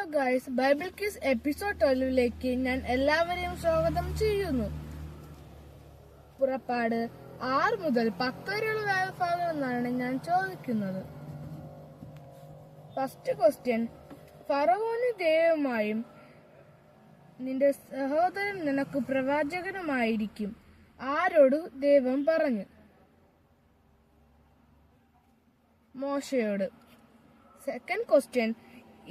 Hello guys, Bible quiz episode 12ലേക്ക് ഞാൻ എല്ലാവരെയും സ്വാഗതം ചെയ്യുന്നു. പുറപ്പാട് 6 മുതൽ 10 വരെയുള്ള വേദഭാഗങ്ങളാണ് ഞാൻ ചോദിക്കുന്നത്. ഫസ്റ്റ് ക്വസ്റ്റ്യൻ, ഫറവോന് ദൈവമായും നിന്റെ സഹോദരൻ നിനക്ക് പ്രവാചകനുമായിരിക്കും ആരോട് ദൈവം പറഞ്ഞു? മോശയോട്. സെക്കൻഡ് ക്വസ്റ്റ്യൻ,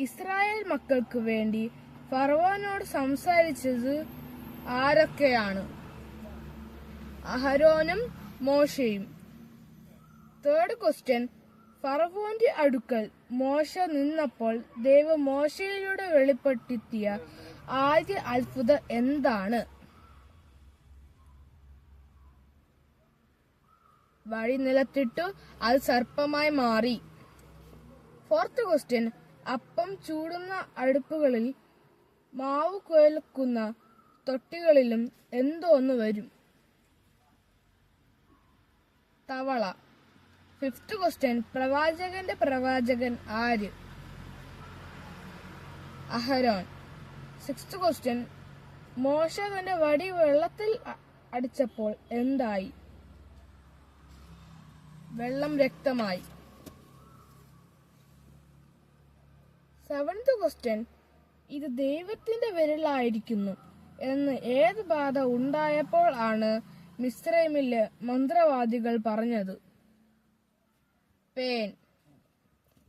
ഇസ്രായേൽ മക്കൾക്ക് വേണ്ടി ഫറവോനോട് സംസാരിച്ചത് ആരൊക്കെയാണ്? അഹരോനും മോശയും. തേർഡ് ക്വസ്റ്റ്യൻ, ഫറവോന്റെ അടുക്കൽ മോശ നിന്നപ്പോൾ ദൈവം മോശയിലൂടെ വെളിപ്പെടുത്തിയ ആദ്യ അത്ഭുതം എന്താണ്? വഴി നിലത്തിട്ടു, അത് സർപ്പമായി മാറി. ഫോർത്ത് ക്വസ്റ്റ്യൻ, അപ്പം ചൂടുന്ന അടുപ്പുകളിൽ മാവ് കുഴക്കുന്ന തൊട്ടികളിലും എന്തോന്ന് വരും? തവള. ഫിഫ്ത്ത് ക്വസ്റ്റ്യൻ, പ്രവാചകന്റെ പ്രവാചകൻ ആര്? അഹരോൻ. സിക്സ്ത് ക്വസ്റ്റ്യൻ, മോശ തന്റെ വടി വെള്ളത്തിൽ അടിച്ചപ്പോൾ എന്തായി? വെള്ളം രക്തമായി. സെവൻത് ക്വസ്റ്റ്യൻ, ഇത് ദൈവത്തിന്റെ വിരലായിരിക്കുന്നു എന്ന് ഏത് ബാധ ഉണ്ടായപ്പോൾ ആണ് മിസ്രൈമിലെ മന്ത്രവാദികൾ പറഞ്ഞത്? പേൻ.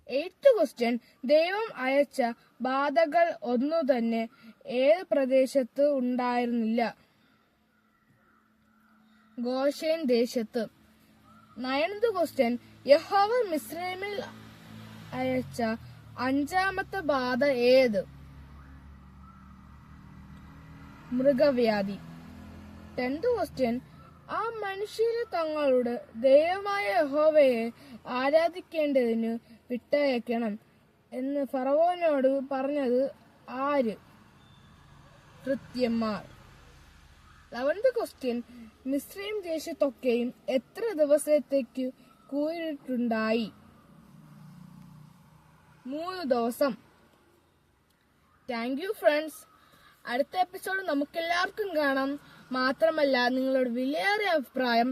എയ്ത്ത് ക്വസ്റ്റ്യൻ, ദൈവം അയച്ച ബാധകൾ ഒന്നു തന്നെ ഏത് പ്രദേശത്ത് ഉണ്ടായിരുന്നില്ല? ഗോഷേൻ ദേശത്ത്. നയൻത് ക്വസ്റ്റ്യൻ, യഹോവ മിസ്രൈമിൽ അയച്ച 5ാമത്തെ ബാധ ഏത്? മൃഗവ്യാധി. 10th ക്വസ്റ്റ്യൻ, ആ മനുഷ്യര് തങ്ങളുടെ ദൈവമായ യഹോവയെ ആരാധിക്കേണ്ടതിന് വിട്ടയക്കണം എന്ന് ഫറവോനോട് പറഞ്ഞത് ആര്? ഭൃത്യന്മാർ. 11th ക്വസ്റ്റ്യൻ, മിസ്രൈം ദേശത്തൊക്കെയും എത്ര ദിവസത്തേക്ക് കൂരിട്ടുണ്ടായി? 3 ദിവസം. Thank you friends. അടുത്ത എപ്പിസോഡ് നമുക്കെല്ലാവർക്കും കാണാം. മാത്രമല്ല, നിങ്ങളുടെ വിലയേറിയ അഭിപ്രായം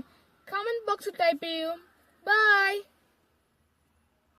കമന്റ് ബോക്സിൽ ടൈപ്പ് ചെയ്യൂ. ബൈ.